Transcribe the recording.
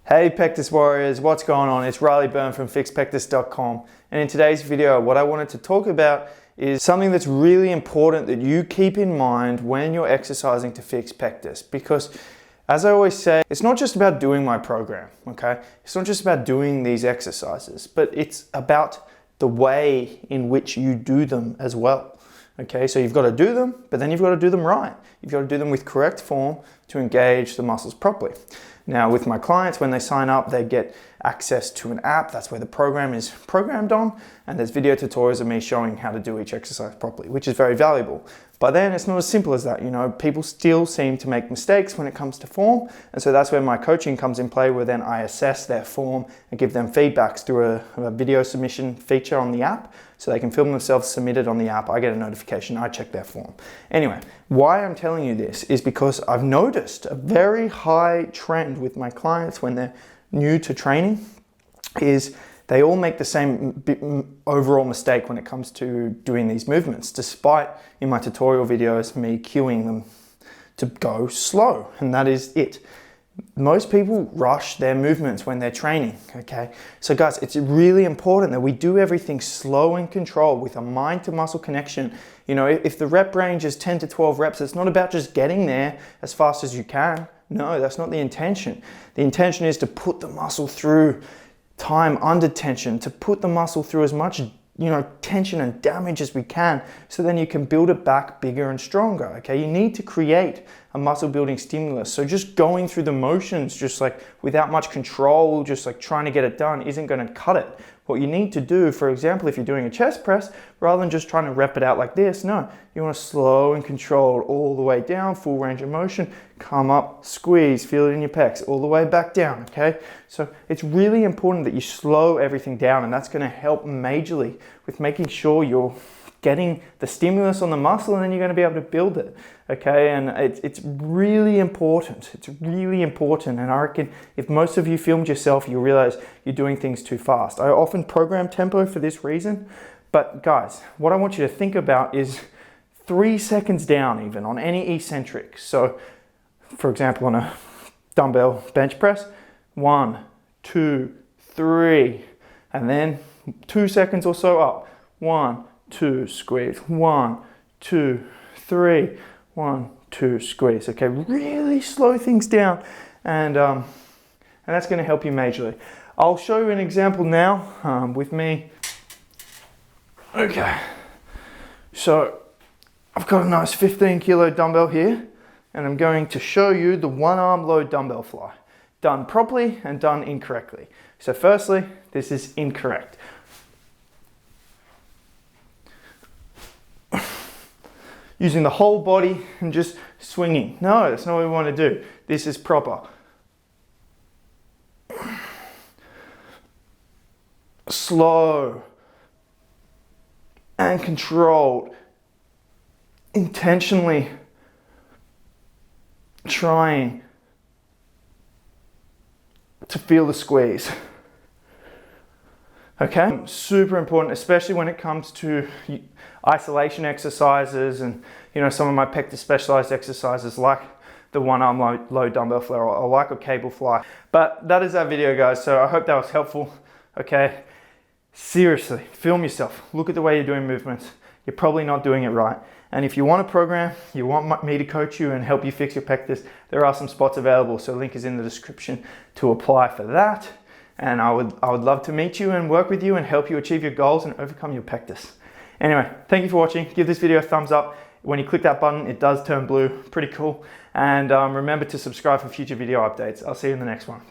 Hey Pectus Warriors, what's going on? It's Byrne from FixPectus.com, and in today's video what I wanted to talk about is something that's really important that you keep in mind when you're exercising to fix pectus, because as I always say, it's not just about doing my program, okay? It's not just about doing these exercises, but it's about the way in which you do them as well. Okay, so you've got to do them, but then you've got to do them right. You've got to do them with correct form to engage the muscles properly. Now, with my clients, when they sign up, they get access to an app. That's where the program is programmed on, and there's video tutorials of me showing how to do each exercise properly, which is very valuable. But then it's not as simple as that. You know, people still seem to make mistakes when it comes to form, and so that's where my coaching comes in play, where then I assess their form and give them feedbacks through a video submission feature on the app, so they can film themselves, submit it on the app. I get a notification, I check their form. Anyway, why I'm telling you this is because I've noticed a very high trend with my clients when they're new to training is they all make the same overall mistake when it comes to doing these movements, despite in my tutorial videos me cueing them to go slow, and that is it. Most people rush their movements when they're training, okay? So guys, it's really important that we do everything slow and controlled with a mind to muscle connection. You know, if the rep range is 10 to 12 reps, it's not about just getting there as fast as you can. No, that's not the intention. The intention is to put the muscle through time under tension, to put the muscle through as much tension and damage as we can, so then you can build it back bigger and stronger, okay? You need to create a muscle building stimulus. So just going through the motions, just like without much control, just like trying to get it done isn't gonna cut it. What you need to do, for example, if you're doing a chest press, rather than just trying to rep it out like this, no, you wanna slow and control all the way down, full range of motion, come up, squeeze, feel it in your pecs, all the way back down, okay? So it's really important that you slow everything down, and that's gonna help majorly with making sure you're getting the stimulus on the muscle, and then you're gonna be able to build it, okay? And it's really important. It's really important, and I reckon if most of you filmed yourself, you'll realize you're doing things too fast. I often program tempo for this reason, but guys, what I want you to think about is 3 seconds down even on any eccentric. So, for example, on a dumbbell bench press, 1, 2, 3, and then 2 seconds or so up. 1, 2, squeeze. 1, 2, 3. 1, 2, squeeze. Okay, really slow things down, and that's going to help you majorly. I'll show you an example now with me. Okay, so I've got a nice 15 kilo dumbbell here, and I'm going to show you the one arm low dumbbell fly, done properly and done incorrectly. So firstly, this is incorrect. Using the whole body and just swinging. No, that's not what we want to do. This is proper. Slow and controlled. Intentionally trying to feel the squeeze. Okay, super important, especially when it comes to isolation exercises and some of my pectus specialized exercises like the one arm low dumbbell fly or like a cable fly. But that is our video, guys, so I hope that was helpful. Okay, seriously, film yourself, look at the way you're doing movements. You're probably not doing it right. And if you want a program, you want me to coach you and help you fix your pectus, there are some spots available, so link is in the description to apply for that. And I would love to meet you and work with you and help you achieve your goals and overcome your pectus. Anyway, thank you for watching. Give this video a thumbs up. When you click that button, it does turn blue. Pretty cool. And remember to subscribe for future video updates. I'll see you in the next one.